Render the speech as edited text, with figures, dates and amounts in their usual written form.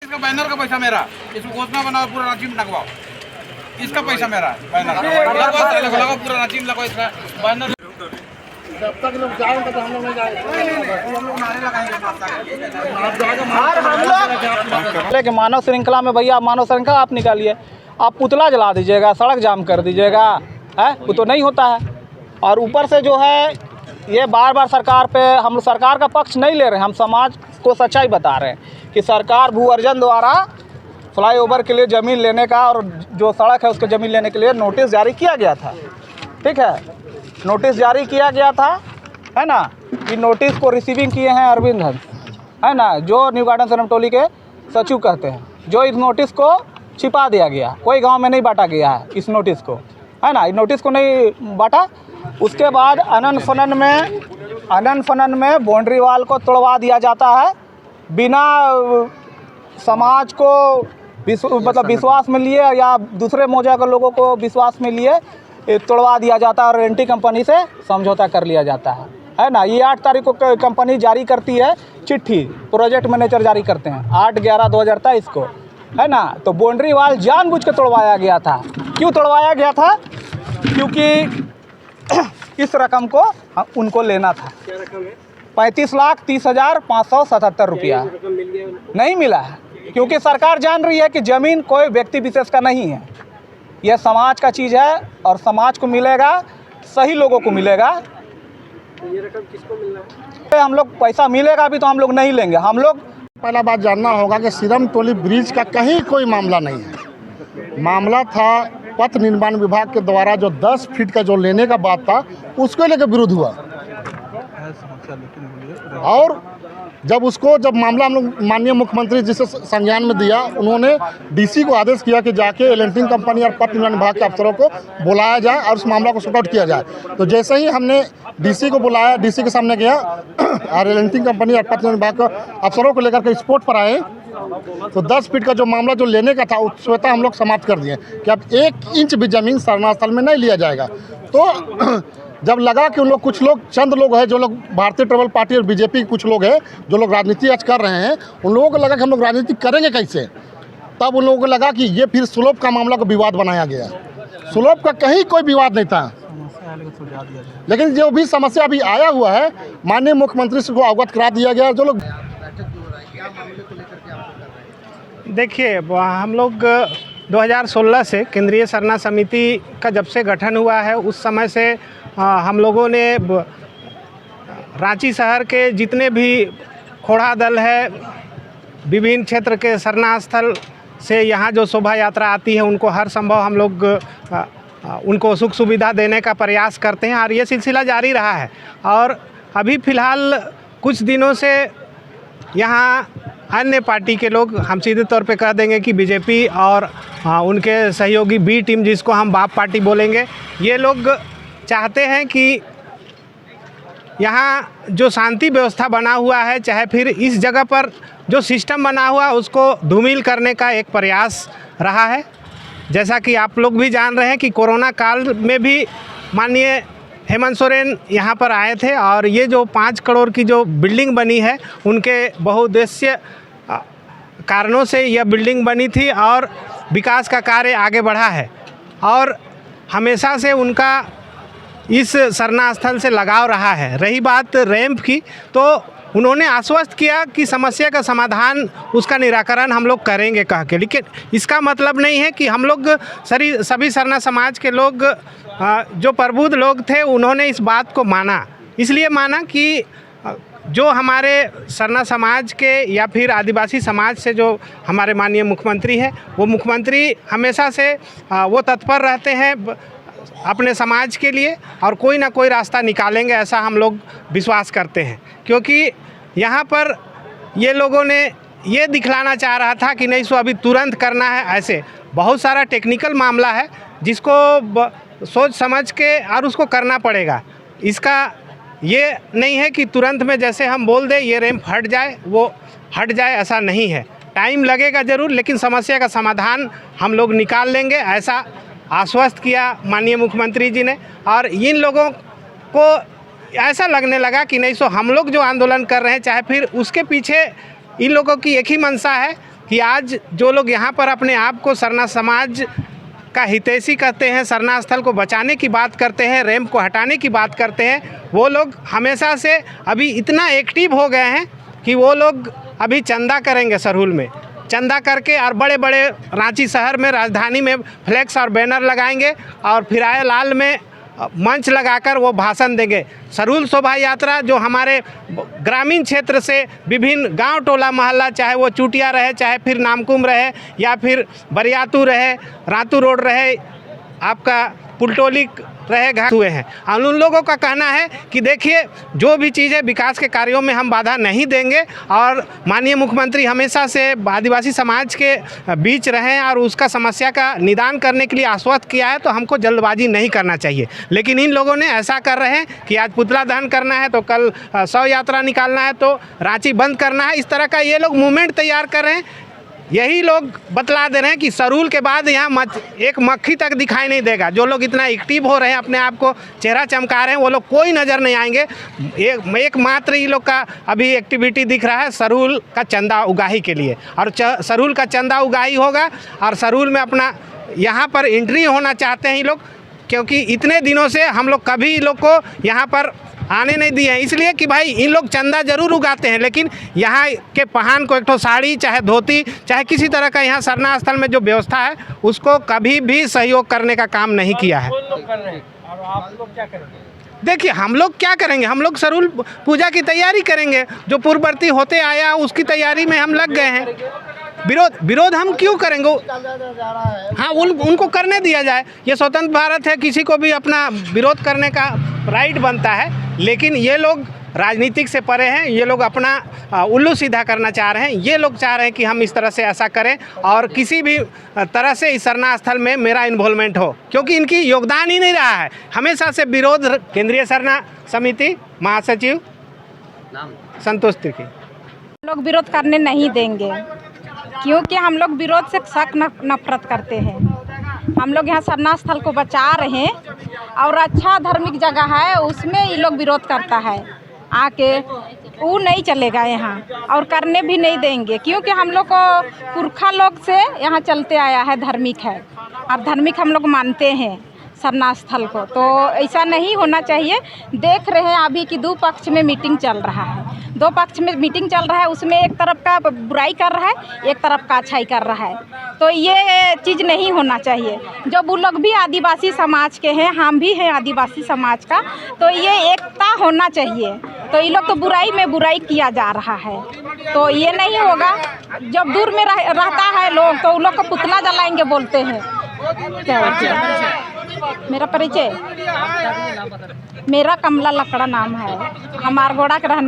इसका बैनर का पैसा मेरा, इसको घोषणा बनाओ, पूरा रांची में लगवाओ, इसका पैसा मेरा, बैनर लगाओ, पूरा रांची में लगाओ इसका बैनर। जब तक लोग जाएंगे तो हम लोग नहीं जाएंगे। कि मानव श्रृंखला में भैया मानव श्रृंखला आप निकालिए, आप पुतला जला दीजिएगा, सड़क जाम कर दीजिएगा, है वो तो नहीं होता है। और ऊपर से जो है ये बार बार सरकार पे हम लोग सरकार का पक्ष नहीं ले रहे हैं, हम समाज को सच्चाई बता रहे हैं कि सरकार भू अर्जन द्वारा फ्लाईओवर के लिए ज़मीन लेने का और जो सड़क है उसके ज़मीन लेने के लिए नोटिस जारी किया गया था। ठीक है, नोटिस जारी किया गया था, है ना। कि नोटिस को रिसीविंग किए हैं अरविंद हंस, है ना, जो न्यू गार्डन सनमटोली के सचिव कहते हैं। जो इस नोटिस को छिपा दिया गया, कोई गांव में नहीं बांटा गया है इस नोटिस को, है ना, इस नोटिस को नहीं बांटा। उसके बाद अनन फनन में बाउंड्री वाल को तोड़वा दिया जाता है, बिना समाज को मतलब विश्वास में लिए या दूसरे मौजा के लोगों को विश्वास में लिए तोड़वा दिया जाता है और रेंटी कंपनी से समझौता कर लिया जाता है ना। ये 8 तारीख को कंपनी जारी करती है चिट्ठी, प्रोजेक्ट मैनेजर जारी करते हैं 8/11/2023 को, है ना। तो बाउंड्री वाल जानबूझ के तोड़वाया गया था। क्यों तोड़वाया गया था? क्योंकि इस रकम को उनको लेना था। 35,30,577 रुपया नहीं मिला है, क्योंकि सरकार जान रही है कि ज़मीन कोई व्यक्ति विशेष का नहीं है, यह समाज का चीज़ है और समाज को मिलेगा, सही लोगों को मिलेगा। ये रकम किसको मिलना है? हम लोग पैसा मिलेगा अभी तो हम लोग नहीं लेंगे। हम लोग पहला बात जानना होगा कि सिरमटोली ब्रिज का कहीं कोई मामला नहीं है। मामला था पथ निर्माण विभाग के द्वारा जो 10 फीट का जो लेने का बात था उसको लेकर विरोध हुआ, और जब मामला हम लोग माननीय मुख्यमंत्री जी से संज्ञान में दिया, उन्होंने डीसी को आदेश किया कि जाके एलेंटिंग कंपनी और पथ निर्माण विभाग के अफसरों को बुलाया जाए और उस मामला को सॉर्ट आउट किया जाए। तो जैसे ही हमने डीसी को बुलाया, डीसी के सामने गया और एलेंटिंग कंपनी और पथ निर्माण विभाग के अफसरों को लेकर के स्पॉट पर आए, तो 10 फीट का जो मामला जो लेने का था उस स्वतः हम लोग समाप्त कर दिए कि अब 1 इंच भी ज़मीन सरना स्थल में नहीं लिया जाएगा। तो जब लगा कि उन लोग कुछ लोग चंद लोग हैं जो लोग भारतीय ट्राइबल पार्टी और बीजेपी के कुछ लोग हैं जो लोग राजनीति आज कर रहे हैं, उन लोगों को लगा कि हम लोग राजनीति करेंगे कैसे, तब उन लोगों को लगा कि ये फिर सुलभ का मामला को विवाद बनाया गया। सुलभ का कहीं कोई विवाद नहीं था, लेकिन जो भी समस्या अभी आया हुआ है माननीय मुख्यमंत्री से को अवगत करा दिया गया। जो लोग देखिए, हम लोग 2016 से केंद्रीय सरना समिति का जब से गठन हुआ है उस समय से हम लोगों ने रांची शहर के जितने भी खोड़ा दल है, विभिन्न क्षेत्र के सरना स्थल से यहाँ जो शोभा यात्रा आती है उनको हर संभव हम लोग उनको सुख सुविधा देने का प्रयास करते हैं और ये सिलसिला जारी रहा है। और अभी फ़िलहाल कुछ दिनों से यहाँ अन्य पार्टी के लोग, हम सीधे तौर पे कह देंगे कि बीजेपी और उनके सहयोगी बी टीम, जिसको हम बाप पार्टी बोलेंगे, ये लोग चाहते हैं कि यहाँ जो शांति व्यवस्था बना हुआ है, चाहे फिर इस जगह पर जो सिस्टम बना हुआ उसको धूमिल करने का एक प्रयास रहा है। जैसा कि आप लोग भी जान रहे हैं कि कोरोना काल में भी माननीय हेमंत सोरेन यहाँ पर आए थे और ये जो 5 करोड़ की जो बिल्डिंग बनी है उनके बहुउद्देश्य कारणों से यह बिल्डिंग बनी थी और विकास का कार्य आगे बढ़ा है। और हमेशा से उनका इस सरना स्थल से लगाव रहा है। रही बात रैंप की, तो उन्होंने आश्वस्त किया कि समस्या का समाधान, उसका निराकरण हम लोग करेंगे कह के। लेकिन इसका मतलब नहीं है कि हम लोग सभी सरना समाज के लोग जो प्रबुद्ध लोग थे उन्होंने इस बात को माना। इसलिए माना कि जो हमारे सरना समाज के या फिर आदिवासी समाज से जो हमारे माननीय मुख्यमंत्री हैं, वो मुख्यमंत्री हमेशा से वो तत्पर रहते हैं अपने समाज के लिए और कोई ना कोई रास्ता निकालेंगे, ऐसा हम लोग विश्वास करते हैं। क्योंकि यहाँ पर ये लोगों ने ये दिखलाना चाह रहा था कि नहीं सो अभी तुरंत करना है, ऐसे बहुत सारा टेक्निकल मामला है जिसको सोच समझ के और उसको करना पड़ेगा। इसका ये नहीं है कि तुरंत में जैसे हम बोल दें ये रैंप हट जाए, वो हट जाए, ऐसा नहीं है। टाइम लगेगा ज़रूर, लेकिन समस्या का समाधान हम लोग निकाल लेंगे, ऐसा आश्वस्त किया माननीय मुख्यमंत्री जी ने। और इन लोगों को ऐसा लगने लगा कि नहीं सो हम लोग जो आंदोलन कर रहे हैं, चाहे फिर उसके पीछे इन लोगों की एक ही मंशा है कि आज जो लोग यहाँ पर अपने आप को सरना समाज का हितैषी कहते हैं, सरना स्थल को बचाने की बात करते हैं, रैंप को हटाने की बात करते हैं, वो लोग हमेशा से अभी इतना एक्टिव हो गए हैं कि वो लोग अभी चंदा करेंगे सरहुल में, चंदा करके और बड़े बड़े रांची शहर में, राजधानी में फ्लैक्स और बैनर लगाएंगे और फिराए लाल में मंच लगाकर वो भाषण देंगे। सरहुल शोभा यात्रा जो हमारे ग्रामीण क्षेत्र से विभिन्न गांव, टोला, मोहल्ला, चाहे वो चूटिया रहे, चाहे फिर नामकुम रहे, या फिर बरियातू रहे, रातू रोड रहे, आपका पुलटोली रहे, घाट हुए हैं। और उन लोगों का कहना है कि देखिए, जो भी चीज़ें विकास के कार्यों में हम बाधा नहीं देंगे, और माननीय मुख्यमंत्री हमेशा से आदिवासी समाज के बीच रहे और उसका समस्या का निदान करने के लिए आश्वस्त किया है, तो हमको जल्दबाजी नहीं करना चाहिए। लेकिन इन लोगों ने ऐसा कर रहे हैं कि आज पुतला दहन करना है तो कल शव यात्रा निकालना है तो रांची बंद करना है, इस तरह का ये लोग मूवमेंट तैयार कर रहे हैं। यही लोग बतला दे रहे हैं कि सरहुल के बाद यहाँ एक मक्खी तक दिखाई नहीं देगा। जो लोग इतना एक्टिव हो रहे हैं, अपने आप को चेहरा चमका रहे हैं, वो लोग कोई नज़र नहीं आएंगे। एकमात्र ये लोग का अभी एक्टिविटी दिख रहा है सरहुल का चंदा उगाही के लिए, और सरहुल का चंदा उगाही होगा और सरहुल में अपना यहाँ पर एंट्री होना चाहते हैं ये लोग, क्योंकि इतने दिनों से हम लोग कभी इन लोग को यहाँ पर आने नहीं दिए हैं, इसलिए कि भाई इन लोग चंदा जरूर उगाते हैं, लेकिन यहाँ के पहान को एक ठो साड़ी, चाहे धोती, चाहे किसी तरह का यहाँ सरना स्थल में जो व्यवस्था है उसको कभी भी सहयोग करने का काम नहीं किया है। देखिए, हम लोग क्या करेंगे, हम लोग सरहुल पूजा की तैयारी करेंगे, जो पूर्ववर्ती होते आया उसकी तैयारी में हम लग गए हैं। विरोध हम क्यों करेंगे? हाँ, उनको करने दिया जाए, ये स्वतंत्र भारत है, किसी को भी अपना विरोध करने का राइट बनता है। लेकिन ये लोग राजनीतिक से परे हैं, ये लोग अपना उल्लू सीधा करना चाह रहे हैं। ये लोग चाह रहे हैं कि हम इस तरह से ऐसा करें और किसी भी तरह से इस सरना स्थल में मेरा इन्वॉल्वमेंट हो, क्योंकि इनकी योगदान ही नहीं रहा है। हमेशा से विरोध केंद्रीय सरना समिति महासचिव संतोष त्रिखी। लोग विरोध करने नहीं देंगे, क्योंकि हम लोग विरोध से सख्त नफरत करते हैं। हम लोग यहाँ सरना स्थल को बचा रहे हैं और अच्छा धार्मिक जगह है, उसमें ये लोग विरोध करता है आके, वो नहीं चलेगा यहाँ और करने भी नहीं देंगे, क्योंकि हम लोग को पुरखा लोग से यहाँ चलते आया है, धार्मिक है और धार्मिक हम लोग मानते हैं सरना स्थल को। तो ऐसा नहीं होना चाहिए। देख रहे हैं अभी कि दो पक्ष में मीटिंग चल रहा है, दो पक्ष में मीटिंग चल रहा है, उसमें एक तरफ का बुराई कर रहा है, एक तरफ का अच्छाई कर रहा है। तो ये चीज़ नहीं होना चाहिए। जब वो लोग भी आदिवासी समाज के हैं, हम भी हैं आदिवासी समाज का, तो ये एकता होना चाहिए। तो ये लोग तो बुराई में बुराई किया जा रहा है, तो ये नहीं होगा। जब दूर में रहता है लोग, तो उन लोग को पुतला जलाएंगे बोलते हैं। मेरा परिचय, मेरा कमला लकड़ा नाम है, हम आरगोड़ा के रहने